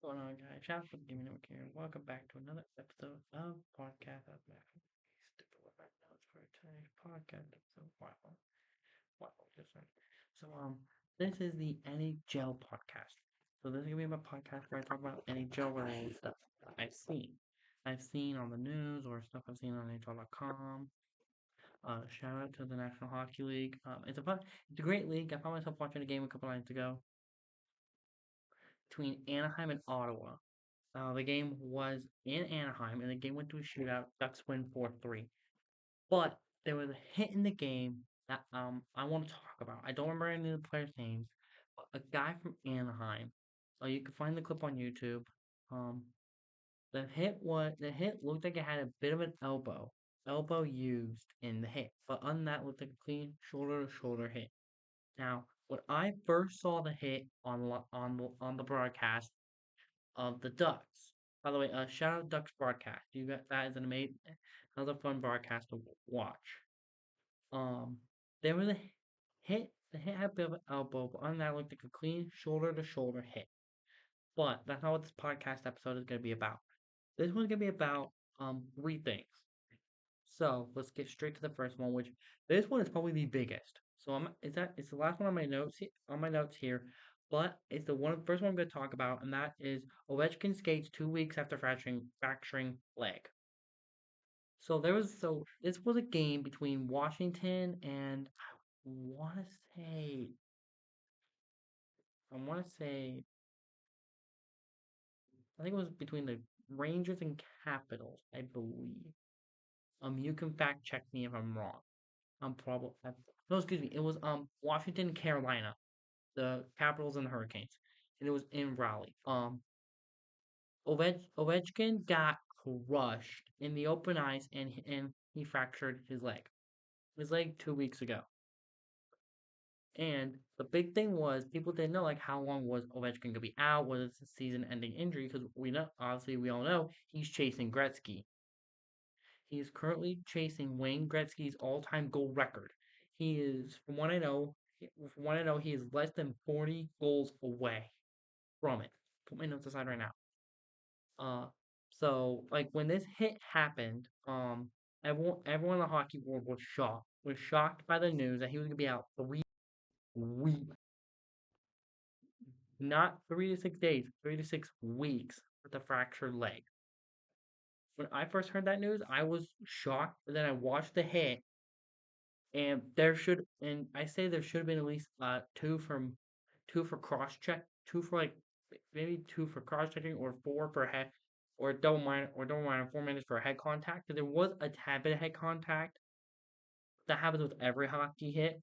Going on, guys? Shout out to the Gaming Network here. Welcome back to another episode of Podcast. I'm back from stupid with my notes for today's podcast episode. Wow, just right. So, this is the NHL podcast. So, this is gonna be my podcast where I talk about NHL related stuff that I've seen on the news or stuff I've seen on NHL.com. Shout out to the National Hockey League. It's a great league. I found myself watching a game a couple nights ago between Anaheim and Ottawa. The game was in Anaheim, and the game went to a shootout. Ducks win 4-3. But there was a hit in the game that I want to talk about. I don't remember any of the players' names, but a guy from Anaheim. You can find the clip on YouTube. Um, the hit looked like it had a bit of an elbow used in the hit, but other than that, looked like a clean shoulder to shoulder hit. Now, when I first saw the hit on the broadcast of the Ducks. By the way, shout out Ducks broadcast. You got that is an amazing, another fun broadcast to watch. Um, there was a hit. The hit had a bit of an elbow, but on that looked like a clean shoulder to shoulder hit. But that's not what this podcast episode is going to be about. This one's going to be about three things. So let's get straight to the first one, which this one is probably the biggest. So it's the last one on my notes here, but it's the first one I'm going to talk about, and that is Ovechkin skates 2 weeks after fracturing leg. So this was a game between Washington and want to say I want to say I think it was between the Rangers and Capitals, I believe. You can fact check me if I'm wrong. Probably no, excuse me. It was Washington, Carolina, the Capitals and the Hurricanes, and it was in Raleigh. Ovechkin got crushed in the open ice, and he fractured his leg 2 weeks ago. And the big thing was people didn't know like how long was Ovechkin gonna be out? Was it a season-ending injury? Because we all know he's chasing Gretzky. He is currently chasing Wayne Gretzky's all-time goal record. He is, he is less than 40 goals away from it. Put my notes aside right now. Uh, so like when this hit happened, everyone in the hockey world was shocked. Was shocked by the news that he was gonna be out 3 weeks, not 3 to 6 days, 3 to 6 weeks with a fractured leg. When I first heard that news, I was shocked. But then I watched the hit, and I say there should have been at least two for cross check, two for like maybe two for cross checking, or four for head, double minor 4 minutes for head contact. Because there was a tad bit of head contact that happens with every hockey hit,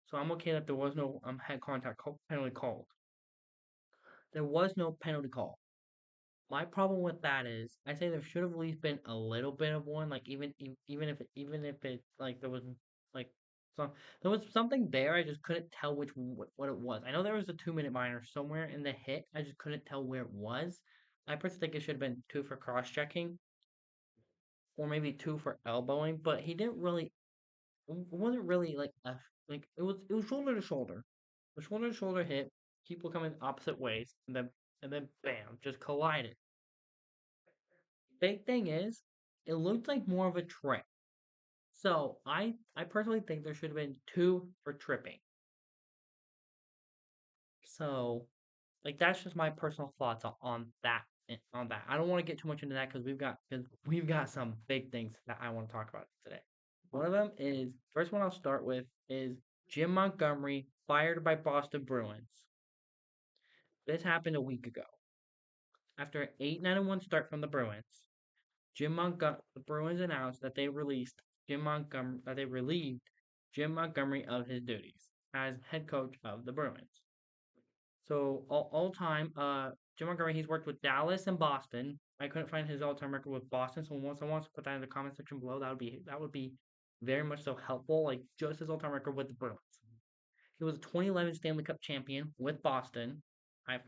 so I'm okay that there was no head contact penalty called. There was no penalty call. My problem with that is, I say there should have at least been a little bit of one, like even if it like there was like some there was something there. I just couldn't tell what it was. I know there was a 2 minute minor somewhere in the hit. I just couldn't tell where it was. I personally think it should have been two for cross checking, or maybe two for elbowing. But he didn't really. It wasn't really like it was shoulder to shoulder, a shoulder to shoulder hit. People coming opposite ways, and then bam, just collided. Big thing is, it looked like more of a trip. So I personally think there should have been two for tripping. So like that's just my personal thoughts on that. I don't want to get too much into that because we've got some big things that I want to talk about today. One of them is first one I'll start with is Jim Montgomery fired by Boston Bruins. This happened a week ago. After an 8-9-1 start from the Bruins, the Bruins announced that they relieved Jim Montgomery of his duties as head coach of the Bruins. So all time, Jim Montgomery, he's worked with Dallas and Boston. I couldn't find his all time record with Boston, so once someone wants to put that in the comment section below, that would be very much so helpful. Like just his all time record with the Bruins. He was a 2011 Stanley Cup champion with Boston. I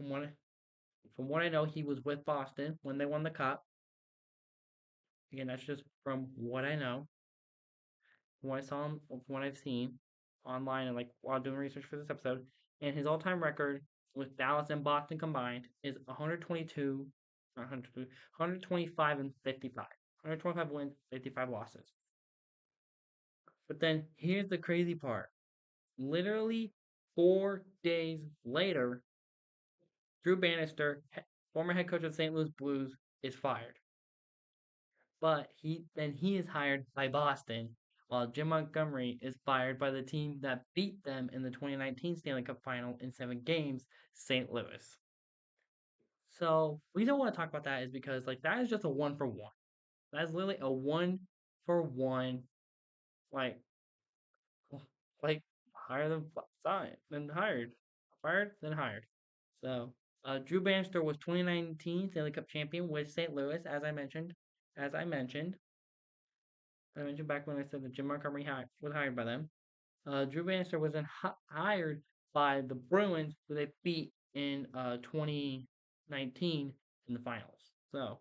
from what I know, he was with Boston when they won the cup. Again, that's just from what I know, from what I saw, from what I've seen online, and like while doing research for this episode. And his all-time record with Dallas and Boston combined is 122, not 122, 125 and 55. 125 wins, 55 losses. But then here's the crazy part. Literally 4 days later, Drew Bannister, former head coach of the St. Louis Blues, is fired. But he is hired by Boston, while Jim Montgomery is fired by the team that beat them in the 2019 Stanley Cup Final in 7 games, St. Louis. So we don't want to talk about that is because like that is just a 1-for-1. That's literally a 1-for-1, like like higher than signed, then hired, fired, then hired. So Drew Bannister was 2019 Stanley Cup champion with St. Louis, as I mentioned. As I mentioned, back when I said that Jim Montgomery was hired by them. Drew Bannister was then hired by the Bruins, who they beat in 2019 in the finals. So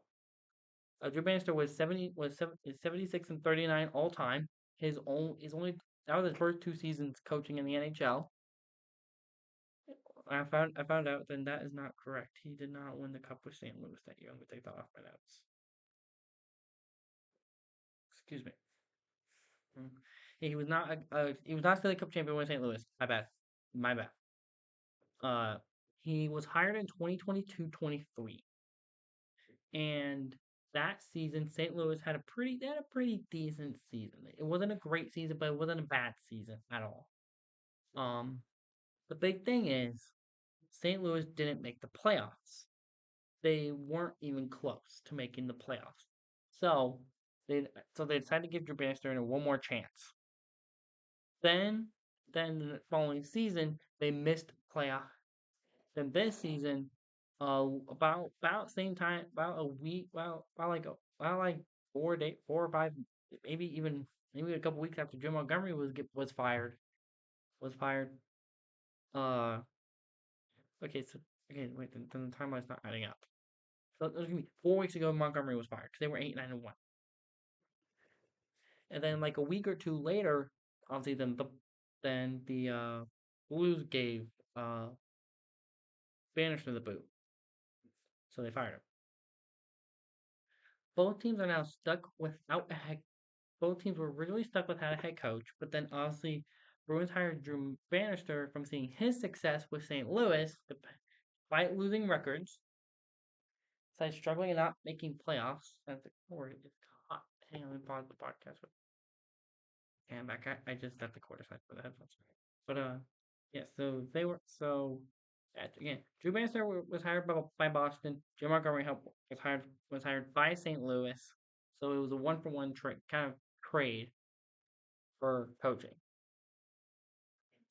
Drew Bannister was 76 and 39 all time. His only that was his first 2 seasons coaching in the NHL. I found out then that is not correct. He did not win the cup with St. Louis that year. Let me take that off my notes. Excuse me. He was not he was not Stanley Cup champion with St. Louis. My bad. My bad. Uh, he was hired in 2022-23, and that season St. Louis had a pretty decent season. It wasn't a great season, but it wasn't a bad season at all. Um, the big thing is St. Louis didn't make the playoffs. They weren't even close to making the playoffs. So they they decided to give Drew Bannister one more chance. Then then the following season they missed playoff. Then this season, about same time, about a week, about like 4 days, 4 or 5, maybe a couple weeks after Jim Montgomery was fired, was fired. Uh, okay, so okay, wait, then the timeline's not adding up. So it was gonna be 4 weeks ago Montgomery was fired because they were 8-9-1, and then like a week or two later, obviously then the Blues gave Bannister the boot, so they fired him. Both teams are now stuck without a head. Both teams were originally stuck without a head coach, but then obviously Bruins hired Drew Bannister from seeing his success with St. Louis, despite losing records, besides struggling and not making playoffs. As the cord is hot. Hang on, let me pause the podcast. And I'm back. I just got the cord aside for the headphones. But yeah. So they were again. Drew Bannister was hired by Boston. Jim Montgomery was hired by St. Louis. So it was a 1-for-1 kind of trade for coaching.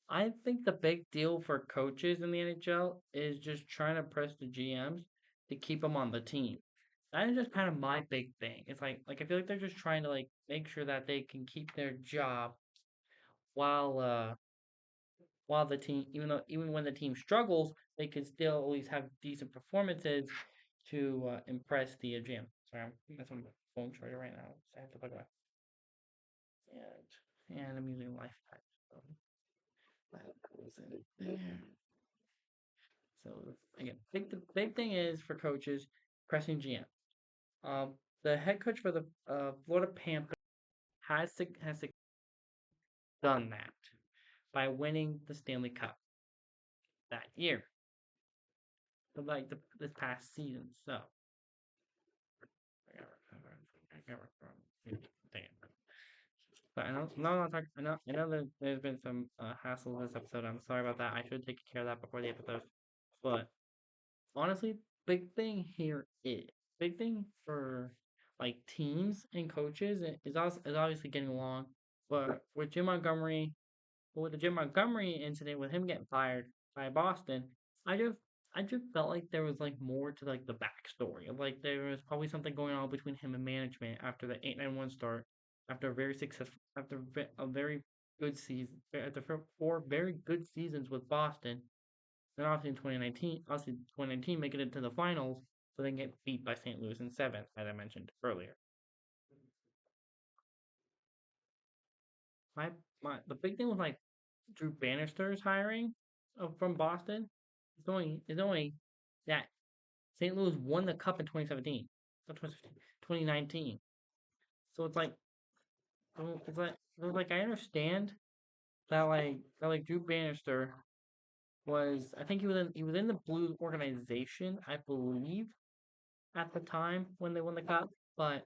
I think the big deal for coaches in the NHL is just trying to press the GMs to keep them on the team. That is just kind of my big thing. It's like I feel like they're just trying to like make sure that they can keep their job while while the team even when the team struggles, they can still at least have decent performances to impress the GM. Sorry, that's on my phone charger right now. So I have to plug it away. And I'm using Lifetime. So that goes in there. So again, the big thing is for coaches pressing GM. The head coach for the Florida Panthers has done that by winning the Stanley Cup that year, but like this past season. So dang it. But I know, no, no, I know there's been some hassle this episode. I'm sorry about that. I should take care of that before the episode. But honestly, big thing for like teams and coaches is obviously getting along. But with the Jim Montgomery incident with him getting fired by Boston, I just I just felt like there was like more to like the backstory of like there was probably something going on between him and management after the 8-9-1 start, after a very successful after a very good season after 4 very good seasons with Boston. Then obviously in 2019 making it to the finals, so then get beat by St. Louis in 7, as I mentioned earlier. My the big thing with like Drew Bannister's hiring from Boston It's only that St. Louis won the cup in 2017, not 2015, 2019. So it's like I understand that Drew Bannister was, I think he was in the Blues organization, I believe, at the time when they won the cup, but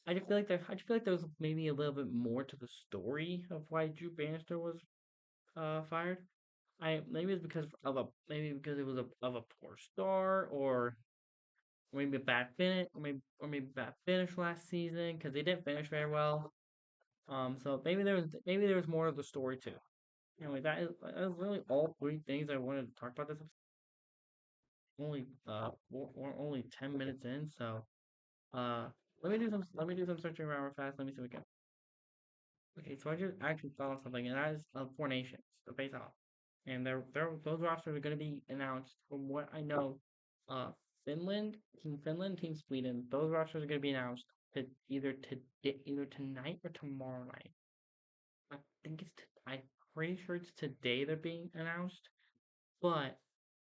I just feel like there was maybe a little bit more to the story of why Drew Bannister was fired. I maybe because it was of a poor start, or maybe a bad finish, or maybe bad finish last season because they didn't finish very well. So maybe there was more of the story too. Anyway, that is really all three things I wanted to talk about this episode. We're only 10 minutes in, so uh let me do some searching around real fast. Let me see what we got. Okay, so I just actually thought of something, and that is Four Nations, the face off. And those rosters are going to be announced. From what I know, uh, Finland, Team Sweden, those rosters are going to be announced either tonight or tomorrow night. I think I'm pretty sure it's today they're being announced. But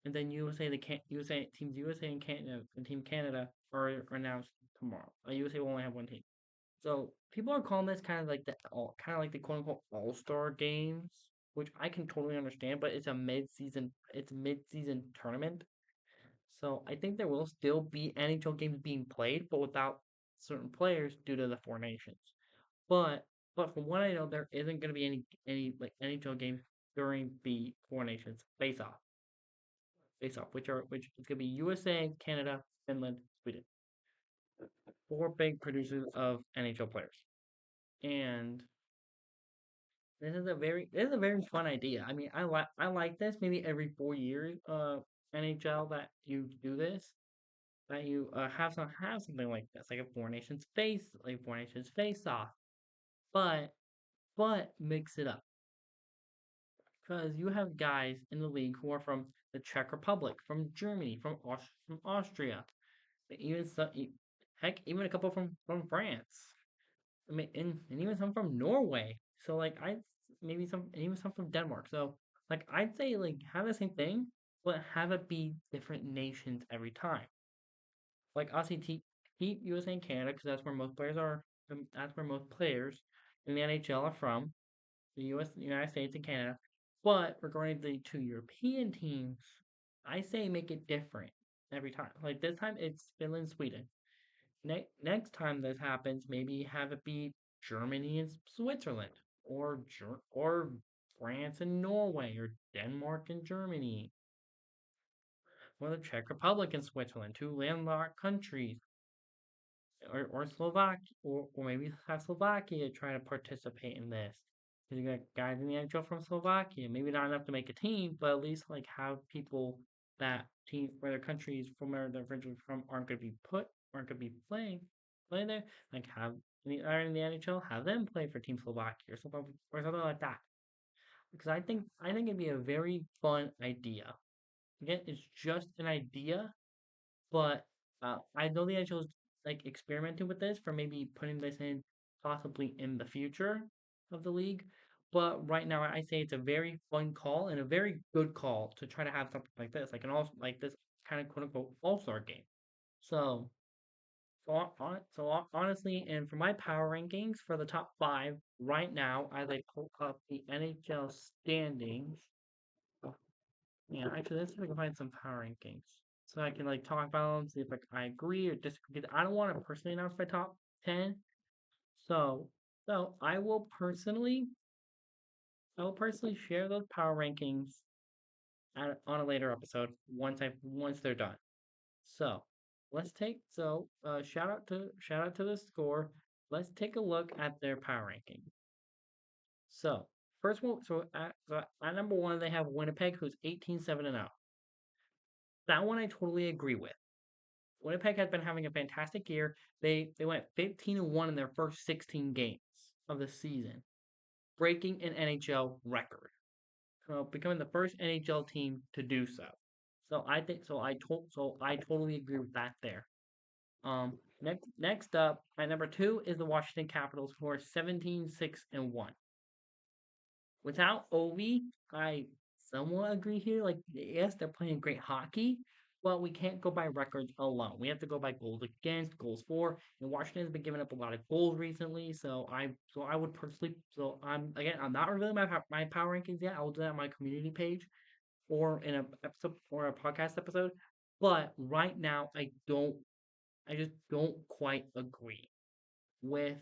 and then USA and Canada and Team Canada are announced tomorrow. USA will only have one team. So people are calling this kind of like the quote unquote All Star games, which I can totally understand, but it's a mid season tournament. So I think there will still be NHL games being played, but without certain players due to the Four Nations. But but from what I know, there isn't going to be any like NHL games during the Four Nations face off, which is going to be USA, Canada, Finland, Sweden, four big producers of NHL players. And this is a very fun idea. I mean, I like this. Maybe every 4 years, NHL that you do this, that you have something like this, like a Four Nations face off. But mix it up, because you have guys in the league who are from the Czech Republic, from Germany, from Austria, even some, heck, even a couple from France. I mean, and even some from Norway. So like I maybe some and even some from Denmark. So like I'd say like have the same thing, but have it be different nations every time. Like obviously keep USA and Canada because that's where most players are. That's where most players in the NHL are from. The U.S., the United States, and Canada. But regarding the two European teams, I say make it different every time. Like this time it's Finland, Sweden. Next time this happens, maybe have it be Germany and Switzerland, or France and Norway, or Denmark and Germany, or the Czech Republic and Switzerland, two landlocked countries, or Slovakia, or maybe have Slovakia try to participate in this. Because you got guys in the NHL from Slovakia, maybe not enough to make a team, but at least like have people that team where their countries from where they're originally from aren't going to be playing there. Like have in the NHL, have them play for Team Slovakia or something like that. Because I think it'd be a very fun idea. Again, it's just an idea, but I know the NHL is like experimenting with this for maybe putting this in possibly in the future of the league. But right now, I say it's a very fun call and a very good call to try to have something like this, like this kind of quote unquote All Star game. So honestly, and for my power rankings for the top five right now, as I pull up the NHL standings. Yeah, actually, let's see if I can find some power rankings so I can like talk about them, see if like I agree or disagree. 'Cause I don't want to personally announce my top 10, so I will personally share those power rankings on a later episode once they're done. So shout out to the score. Let's take a look at their power ranking. So first one, at number one they have Winnipeg, who's 18-7-0. That one I totally agree with. Winnipeg has been having a fantastic year. They went 15-1 in their first 16 games of the season, breaking an NHL record, becoming the first NHL team to do so. So I think I totally agree with that there. Next up at number two is the Washington Capitals, who are 17-6-1. Without Ovi, I somewhat agree here. Like, yes, they're playing great hockey, but we can't go by records alone. We have to go by goals against, goals for, and Washington has been giving up a lot of goals recently. So I would personally, I'm not revealing my power rankings yet. I will do that on my community page or in a episode or a podcast episode. But right now, I just don't quite agree with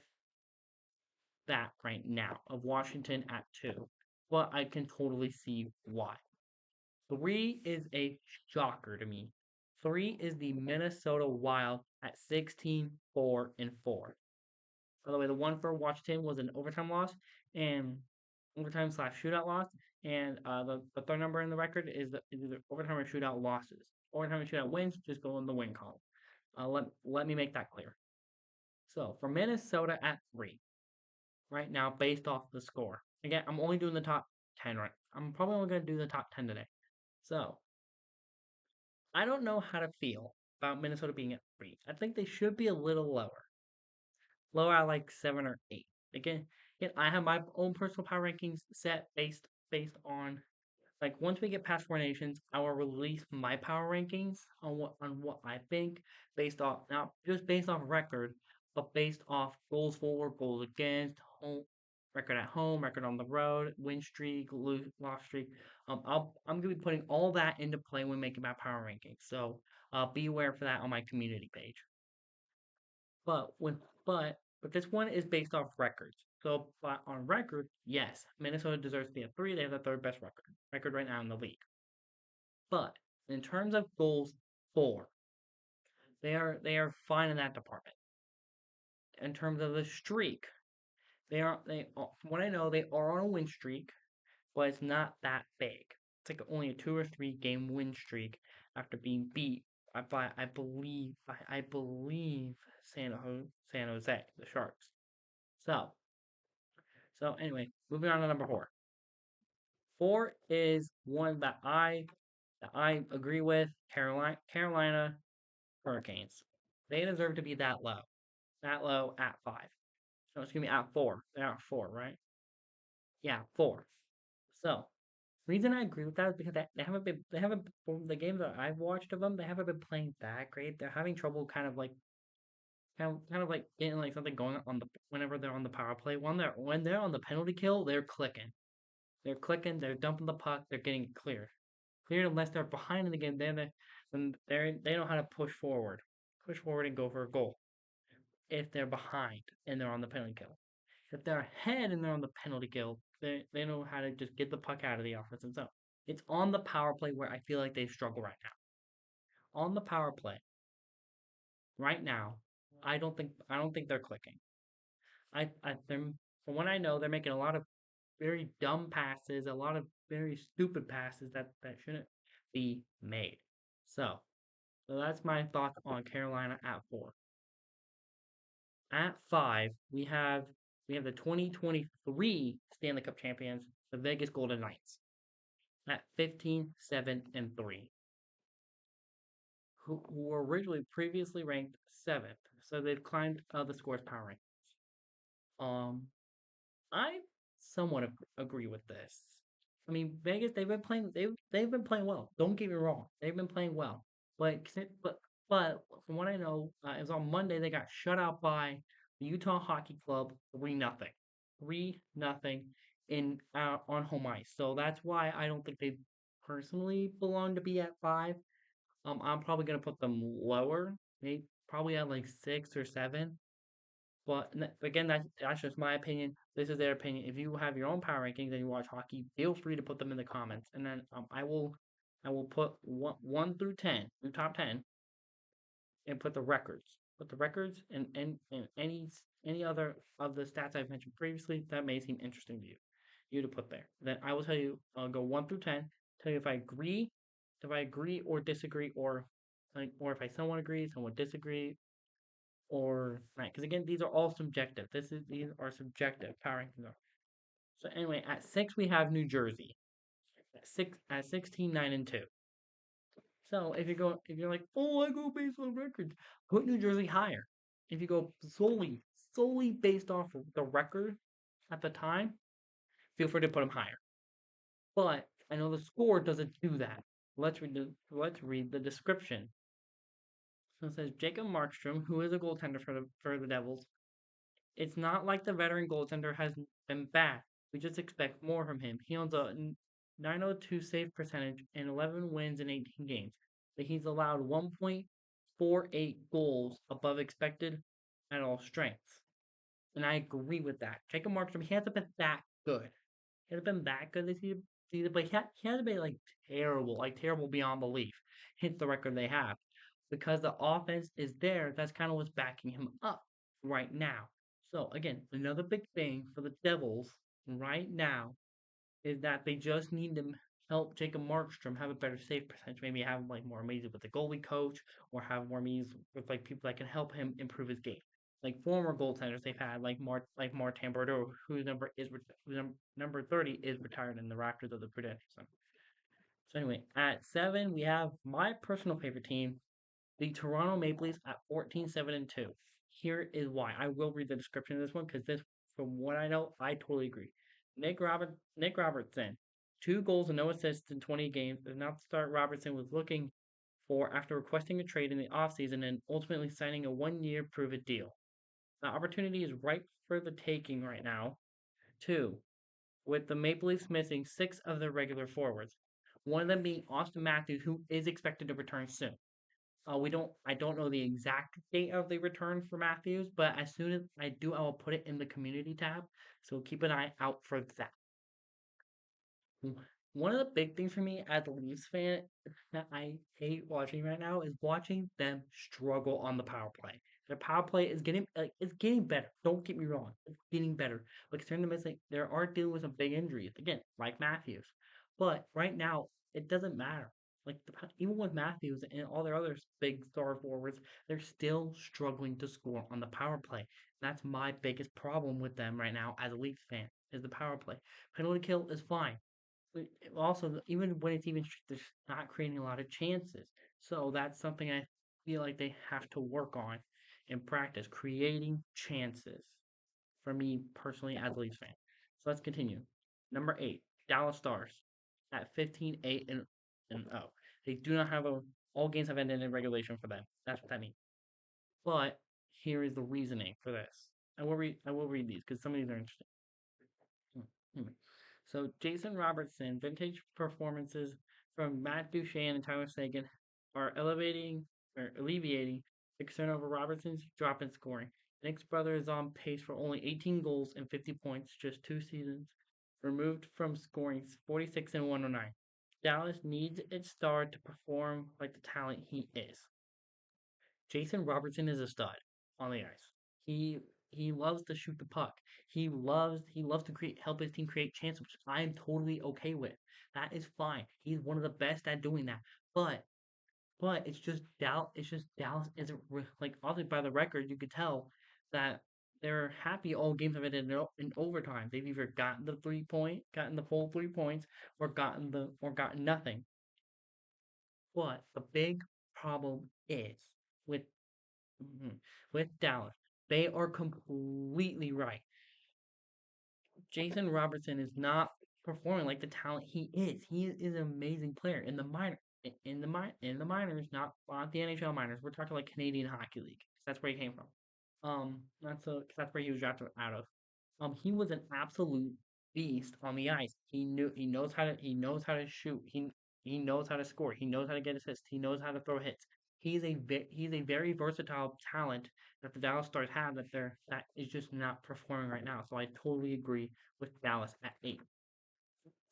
that right now of Washington at 2. But I can totally see why. 3 is a shocker to me. 3 is the Minnesota Wild at 16, 4, and 4. By the way, the one for Washington was an overtime loss and overtime slash shootout loss. And the third number in the record is either overtime or shootout losses. Overtime and shootout wins just go in the win column. Let me make that clear. So for Minnesota at 3, right now, based off the score. Again, I'm only doing the top 10 right. I'm probably only going to do the top 10 today. So I don't know how to feel about Minnesota being at 3. I think they should be a little lower. Lower at like 7 or 8. Again, I have my own personal power rankings set based on like once we get past 4 nations, I will release my power rankings on what I think based off not just based off record, but based off goals for, goals against, home record at home, record on the road, win streak, loss streak. I'm gonna be putting all that into play when making my power rankings. So be aware for that on my community page. But when but this one is based off records. So but on record, yes, Minnesota deserves to be at 3. They have the third best record right now in the league. But in terms of goals for, they are fine in that department. In terms of the streak, from what I know they are on a win streak, but it's not that big. It's like only a 2 or 3 game win streak after being beat by I believe San Jose, the Sharks. So anyway, moving on to number 4. 4 is one that I agree with. Carolina Hurricanes. They deserve to be that low. That low at 5. No, excuse me, at 4. They're at 4, right? Yeah, 4. So, reason I agree with that is because they haven't from the games that I've watched of them, they haven't been playing that great. They're having trouble kind of like getting like something going on whenever they're on the power play. When they're on the penalty kill, they're clicking. They're clicking, they're dumping the puck, they're getting it cleared. Cleared unless they're behind in the game, then they know how to push forward and go for a goal. If they're behind and they're on the penalty kill, if they're ahead and they're on the penalty kill, they know how to just get the puck out of the offensive zone. It's on the power play where I feel like they struggle right now. On the power play right now, I don't think they're clicking. From what I know, they're making a lot of very dumb passes, a lot of very stupid passes that shouldn't be made. So, so that's my thoughts on Carolina at 4. At 5, we have the 2023 Stanley Cup champions, the Vegas Golden Knights, at 15, 7, and 3, who were originally previously ranked 7th. So they've climbed the scores power rankings. I somewhat agree with this. I mean, Vegas, they've been playing well. Don't get me wrong, they've been playing well. But but from what I know, it was on Monday they got shut out by the Utah Hockey Club 3-0, 3-0 in on home ice. So that's why I don't think they personally belong to be at 5. I'm probably gonna put them lower, maybe probably at like 6 or 7. But again, that's just my opinion. This is their opinion. If you have your own power rankings and you watch hockey, feel free to put them in the comments, and then I will put one through 10, the top 10, and put the records. Put the records and any other of the stats I've mentioned previously that may seem interesting to you to put there. Then I will tell you. I'll go 1 through 10. Tell you if I agree or disagree, or if I somewhat agree, somewhat disagree, or right, because again, these are all subjective. These are subjective power rankings. So anyway, at 6 we have New Jersey. At 16, 9, and 2. So if you're like, oh, I go based on records, put New Jersey higher. If you go solely based off of the record at the time, feel free to put them higher. But I know the score doesn't do that. Let's read the description. So it says Jacob Markstrom, who is a goaltender for the Devils. It's not like the veteran goaltender has been bad. We just expect more from him. He owns a 902 save percentage and 11 wins in 18 games. But he's allowed 1.48 goals above expected at all strengths. And I agree with that. Jacob Markstrom, he hasn't been that good. He hasn't been that good this season, but he hasn't been like terrible beyond belief. Hence the record they have. Because the offense is there, that's kind of what's backing him up right now. So again, another big thing for the Devils right now is that they just need to help Jacob Markstrom have a better save percentage. Maybe have like more meetings with the goalie coach, or have more meetings with like people that can help him improve his game. Like former goaltenders they've had, Martin Brodeur, who's number 30 is retired in the Raptors of the Prudential Center. So anyway, at 7 we have my personal favorite team, the Toronto Maple Leafs at 14-7-2. Here is why. I will read the description of this one because this, from what I know, I totally agree. Nick Robertson, 2 goals and no assists in 20 games, is not the start Robertson was looking for after requesting a trade in the offseason and ultimately signing a 1-year prove-it deal. The opportunity is ripe for the taking right now. 2. With the Maple Leafs missing 6 of their regular forwards, one of them being Austin Matthews, who is expected to return soon. I don't know the exact date of the return for Matthews, but as soon as I do, I will put it in the community tab. So keep an eye out for that. One of the big things for me as a Leafs fan that I hate watching right now is watching them struggle on the power play. Their power play is getting better. Don't get me wrong, it's getting better. But considering the missing, they are dealing with some big injuries again, like Matthews. But right now, it doesn't matter. Even with Matthews and all their other big star forwards, they're still struggling to score on the power play. That's my biggest problem with them right now as a Leafs fan is the power play. Penalty kill is fine, also, even when it's even they're not creating a lot of chances. So that's something I feel like they have to work on in practice, creating chances. For me personally, as a Leafs fan. So let's continue. Number 8, Dallas Stars at 15-8 and 0. They do not have a all games have ended in regulation for them. That's what that means. But here is the reasoning for this. I will read these because some of these are interesting. Hmm. So Jason Robertson, vintage performances from Matt Duchene and Tyler Seguin are alleviating the concern over Robertson's drop in scoring. Nick's brother is on pace for only 18 goals and 50 points, just 2 seasons, removed from scoring 46 and 109. Dallas needs its star to perform like the talent he is. Jason Robertson is a stud on the ice. He he loves to shoot the puck. He loves to help his team create chances, which I am totally okay with. That is fine. He's one of the best at doing that. But Dallas isn't like obviously by the record you could tell that they're happy all games have ended in overtime. They've either gotten the full 3 points, or gotten nothing. But the big problem is with with Dallas. They are completely right. Jason Robertson is not performing like the talent he is. He is an amazing player in the minors, not the NHL minors. We're talking like Canadian Hockey League. 'Cause that's where he came from. That's where he was drafted out of. He was an absolute beast on the ice. He knows how to shoot. He knows how to score. He knows how to get assists. He knows how to throw hits. He's a very versatile talent that the Dallas Stars have that is just not performing right now. So I totally agree with Dallas at 8.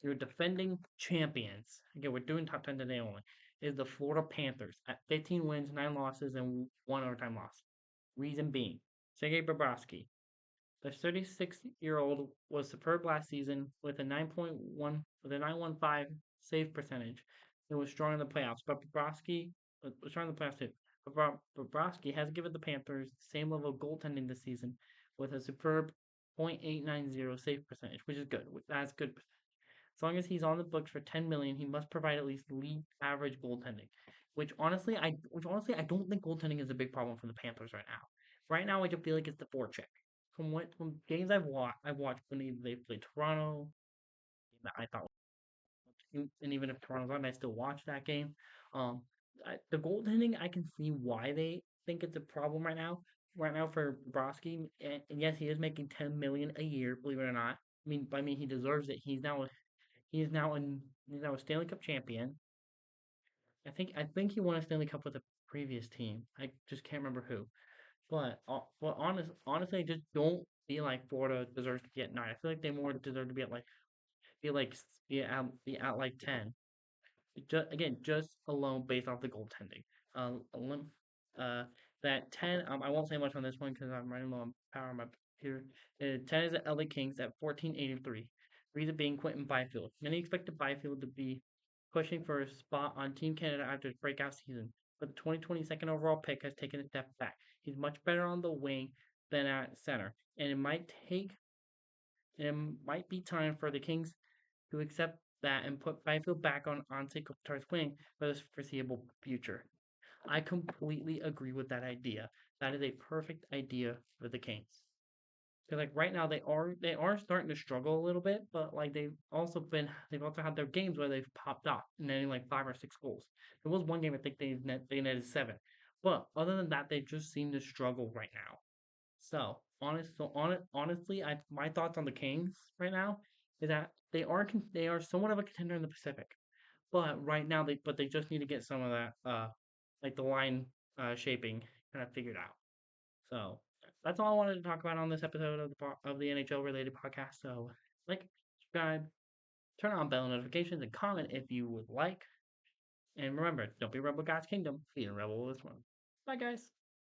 Your defending champions, again, we're doing top 10 today only, is the Florida Panthers at 15 wins, 9 losses, and 1 overtime loss. Reason being, Sergei Bobrovsky, the 36-year-old was superb last season with a 915 save percentage and was strong in the playoffs. But Bobrovsky was strong in the playoffs too. But Bobrovsky has given the Panthers the same level of goaltending this season with a superb .890 save percentage, which is good. That's good. As long as he's on the books for 10 million, he must provide at least league average goaltending. Which honestly I don't think goaltending is a big problem for the Panthers right now. Right now I just feel like it's the forecheck. From games I've watched when they played Toronto, I thought and even if Toronto's on, I still watch that game. Um, the goaltending, I can see why they think it's a problem right now. Right now for Bobrovsky, and yes, he is making 10 million a year. Believe it or not, I mean, he deserves it. He's now a Stanley Cup champion. I think he won a Stanley Cup with a previous team. I just can't remember who. But honestly, I just don't feel like Florida deserves to be at 9. I feel like they more deserve to be at like be like be at like 10. Just alone based off the goaltending. Lim, uh, that 10. I won't say much on this one because I'm running low on power on my here. 10 is the LA Kings at 1483. Reason being Quentin Byfield. Many expected Byfield to be pushing for a spot on Team Canada after his breakout season, but the 2020 second overall pick has taken a step back. He's much better on the wing than at center, and it might be time for the Kings to accept that and put Byfield back on Anse Kopitar's wing for the foreseeable future. I completely agree with that idea. That is a perfect idea for the Kings. Because like right now they are starting to struggle a little bit, but like they've also had their games where they've popped off and netting like 5 or 6 goals. There was one game I think they netted 7, but other than that they just seem to struggle right now. Honestly, my thoughts on the Kings right now is that they are somewhat of a contender in the Pacific, but right now they just need to get some of that like the line shaping kind of figured out. So that's all I wanted to talk about on this episode of the NHL related podcast. So like, subscribe, turn on bell notifications, and comment if you would like. And remember, don't be a rebel God's kingdom, be a rebel with this one. Bye guys.